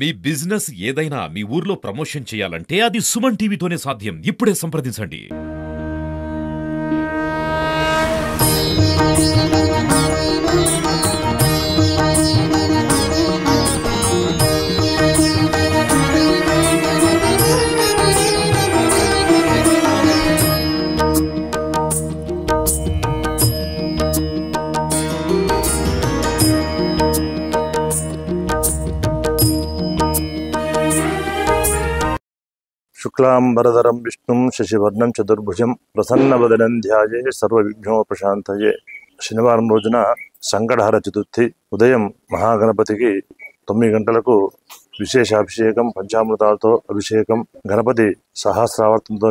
మీ business ఏదైనా మీ ఊర్లో promotion చేయాలంటే అది సుమన్ టీవీతోనే సాధ్యం. ఇప్పుడే సంప్రదించండి. శుక్లాంబరధరం విష్ణుం శశివర్ణం చతుర్భుజం ప్రసన్నవదనం ధ్యాయే సర్వవిఘ్నోపశాంతయే. శనివారం రోజున సంకటహర చతుర్థి ఉదయం మహాగణపతికి 9 గంటలకు విశేష అభిషేకం, పంచామృతాలతో అభిషేకం, గణపతి సహస్రావర్తంతో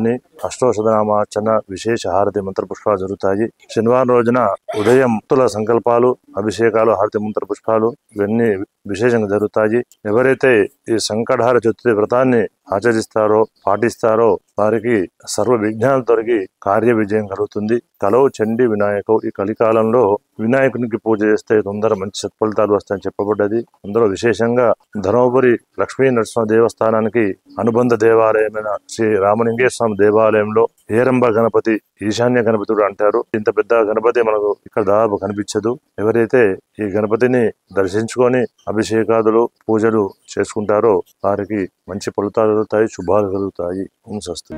అష్టోషధనామార్చన, విశేష హారతి మంత్ర పుష్పాలు జరుగుతాయి. శనివారం రోజున ఉదయం భక్తుల సంకల్పాలు, అభిషేకాలు, హారతి మంత్ర పుష్పాలు ఇవన్నీ విశేషంగా జరుగుతాయి. ఎవరైతే ఈ సంకటహర చతుర్థి వ్రతాన్ని ఆచరిస్తారో, పాటిస్తారో వారికి సర్వ విఘ్నాలు తొలగి కార్య విజయం కలుగుతుంది. కలో చండీ వినాయకం. ఈ కలికాలంలో వినాయకునికి పూజ చేస్తే తొందర మంచి సత్ఫలితాలు వస్తాయని చెప్పబడ్డది. అందులో విశేషంగా ధర్మపురి లక్ష్మీ నరసింహ దేవస్థానానికి అనుబంధ దేవాలయమైన శ్రీ రామలింగేశ్వర స్వామి దేవాలయంలో హేరంబ గణపతి, ఈశాన్య గణపతుడు అంటారు. ఇంత పెద్ద గణపతి మనకు ఇక్కడ దాదాపు కనిపించదు. ఎవరైతే ఈ గణపతిని దర్శించుకొని అభిషేకాదులు, పూజలు చేసుకుంటారో వారికి మంచి ఫలితాలు కలుగుతాయి, శుభాలు కలుగుతాయి. ఓం స్వస్తి.